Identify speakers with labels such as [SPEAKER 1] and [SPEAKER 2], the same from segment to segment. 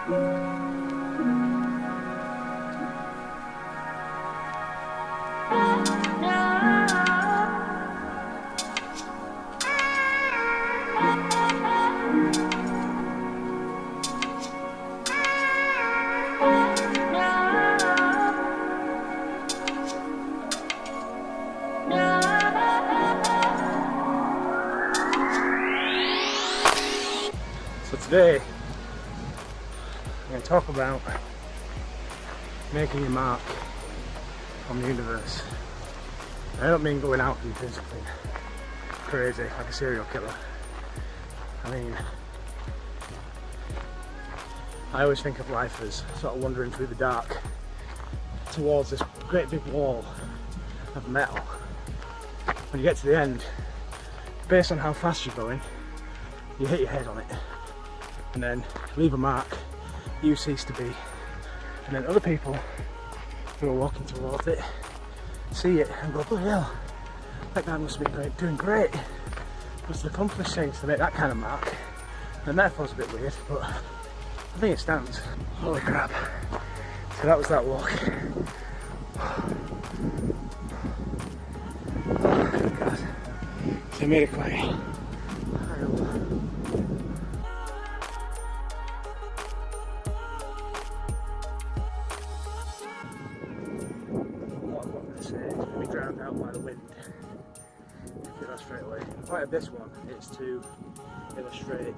[SPEAKER 1] So today, I'm going to talk about making your mark on the universe. I don't mean going out and doing something crazy like a serial killer. I mean, I always think of life as sort of wandering through the dark towards this great big wall of metal. When you get to the end, based on how fast you're going, you hit your head on it and then leave a mark, you cease to be, and then other people who are walking towards it see it and go, bloody hell, that guy must be doing great, must have accomplished things to make that kind of mark. The metaphor's a bit weird, but I think it stands. Holy crap. So that was that walk. Oh God. So I made it quite drowned out by the wind. You feel that straight away. The point of this one is to illustrate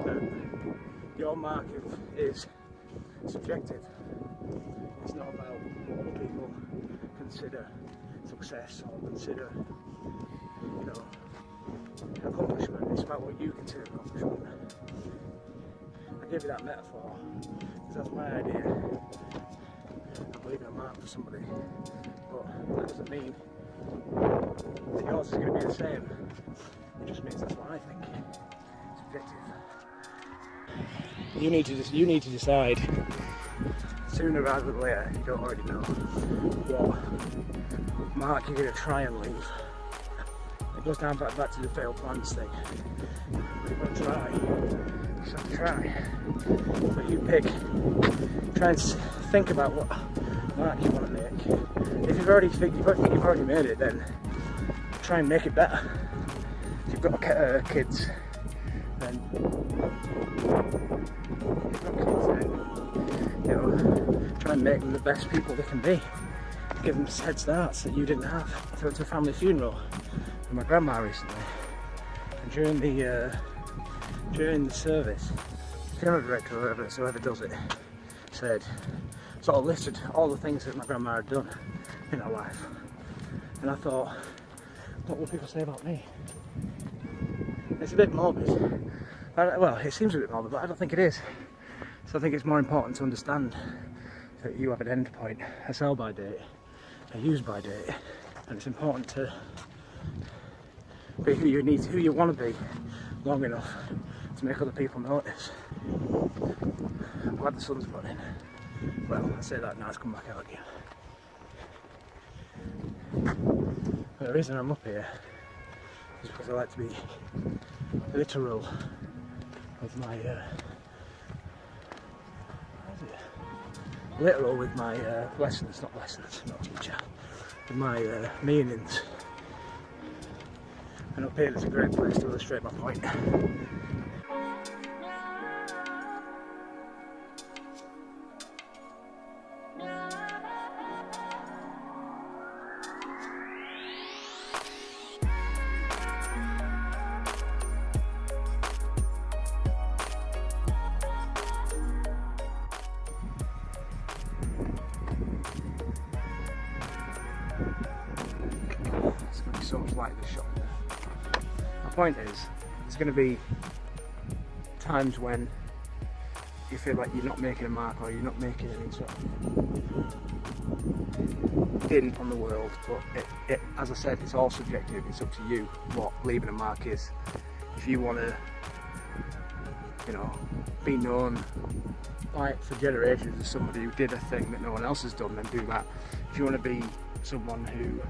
[SPEAKER 1] that your mark is subjective. It's not about what other people consider success or consider, you know, accomplishment. It's about what you consider accomplishment. I gave you that metaphor because that's my idea. I'm leaving a mark for somebody, but that doesn't mean that yours is going to be the same. It just means that's what I think. It's subjective. You need to decide sooner rather than later. You don't already know what mark you're going to try and leave. It goes down back to the failed plans thing. You've got to try. You just have to try. So you pick. Try and think about what mark you want to make. If you've already made it, then try and make it better. If you've got kids, then you know, try and make them the best people they can be. Give them head starts that you didn't have. I went to a family funeral with my grandma recently, and during the service, the funeral director or whoever does it said, sort of listed all the things that my grandma had done in her life, and I thought, what will people say about me? It's a bit morbid. Well, it seems a bit morbid, but I don't think it is. So I think it's more important to understand that you have an end point, a sell-by date, a use-by date, and it's important to be who you want to be long enough to make other people notice. I'm glad the sun's running. Well, I say that now, it's come back out again. But the reason I'm up here is because I like to be literal with my lessons, not a teacher, with my meanings. And up here is a great place to illustrate my point. It's going to be so much light in this shot. My point is, there's going to be times when you feel like you're not making a mark or you're not making any sort of dint on the world, but as I said, it's all subjective. It's up to you what leaving a mark is. If you want to, you know, be known like for generations as somebody who did a thing that no one else has done, then do that. If you want to be someone who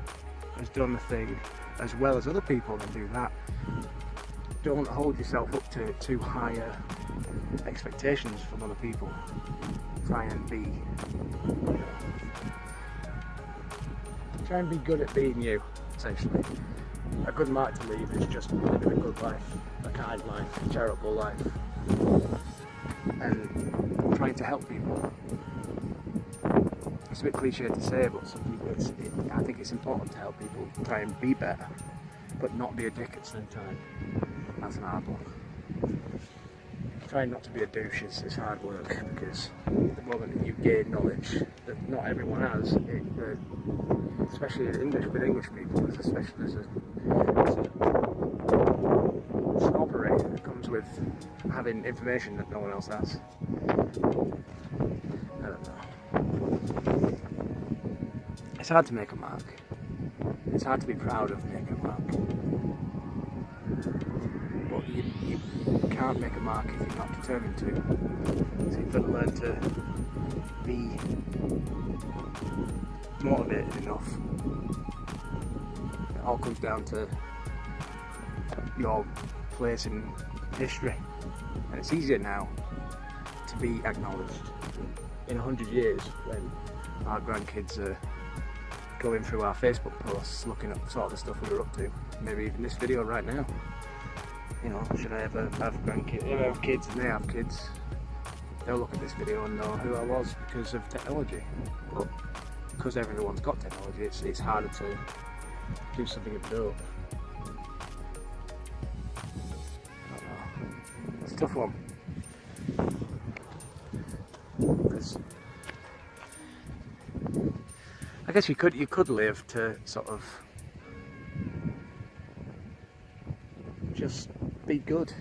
[SPEAKER 1] has done a thing as well as other people, then do that. Don't hold yourself up to too high expectations from other people. Try and be good at being you, essentially. A good mark to leave is just living a good life, a kind life, a charitable life, and trying to help people. It's a bit cliche to say, but some people, I think it's important to help people try and be better, but not be a dick at the same time. That's an hard one. Trying not to be a douche is hard work, because the moment that you gain knowledge that not everyone has, especially with English people, especially there's an snobbery that comes with having information that no one else has. I don't know. It's hard to make a mark. It's hard to be proud of making a mark. But you can't make a mark if you're not determined to. So you've got to learn to be motivated enough. It all comes down to your place in history. And it's easier now to be acknowledged. In 100 years, when our grandkids are going through our Facebook posts, looking at sort of the stuff we were up to, maybe even this video right now. You know, should I ever have grandkids, have kids and they have kids, they'll look at this video and know who I was because of technology. But because everyone's got technology, it's harder to do something of note. I don't know. It's a tough one. Because I guess you could live to sort of just be good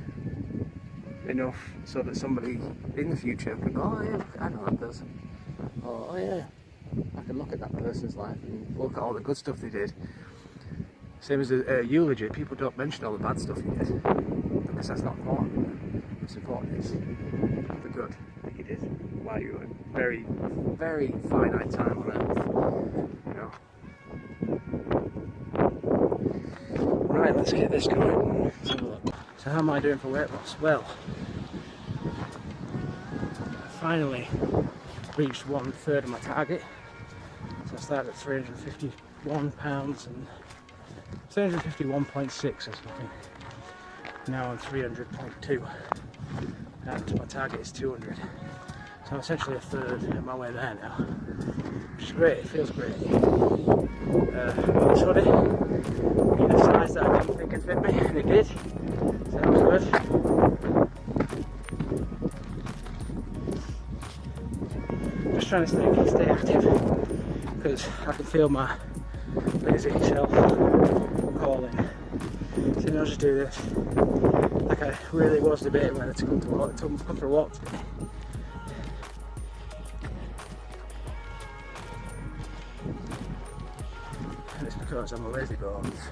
[SPEAKER 1] enough so that somebody in the future can go, oh yeah, I know that person. Or, oh yeah, I can look at that person's life and look at all the good stuff they did. Same as a eulogy, people don't mention all the bad stuff you did, because that's not important. What's important is the good that you did while you were in very, very finite time on Earth. You know. Right, let's get this going. Let's have a look. So how am I doing for weight loss? Well, I finally reached 1/3 of my target. So I started at 351 pounds and 351.6 or something. Now I'm 300.2 and my target is 200. So I'm essentially 1/3 of my way there now, which is great. It feels great. This hoodie in a size that I didn't think would fit me, and it did. So that was good. Just trying to stay active, because I can feel my lazy self calling. So I'll just do this. Like I really was debating whether to come for a walk today. And it's because I'm a lazy bones.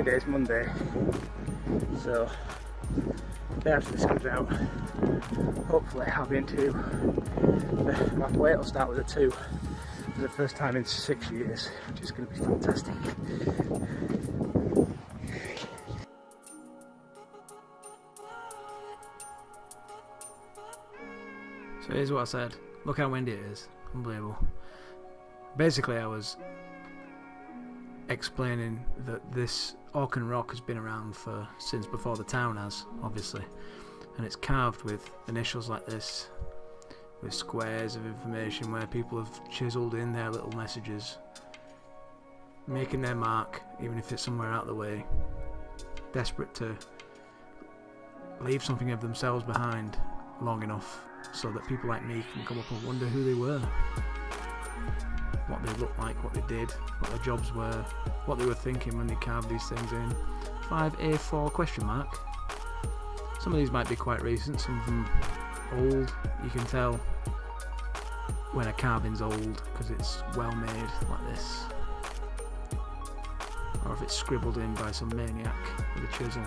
[SPEAKER 1] Day is Monday, so the day after this comes out, hopefully I'll be into my weight will start with a 2 for the first time in 6 years, which is going to be fantastic.
[SPEAKER 2] So here's what I said. Look how windy it is. Unbelievable. Basically I was explaining that this Orcan rock has been around since before the town has, obviously, and it's carved with initials like this, with squares of information where people have chiselled in their little messages, making their mark, even if it's somewhere out of the way, desperate to leave something of themselves behind long enough so that people like me can come up and wonder who they were, what they looked like, what they did, what their jobs were, what they were thinking when they carved these things in. 5A4 question mark. Some of these might be quite recent, some of them old. You can tell when a carving's old because it's well made like this. or if it's scribbled in by some maniac with a chisel.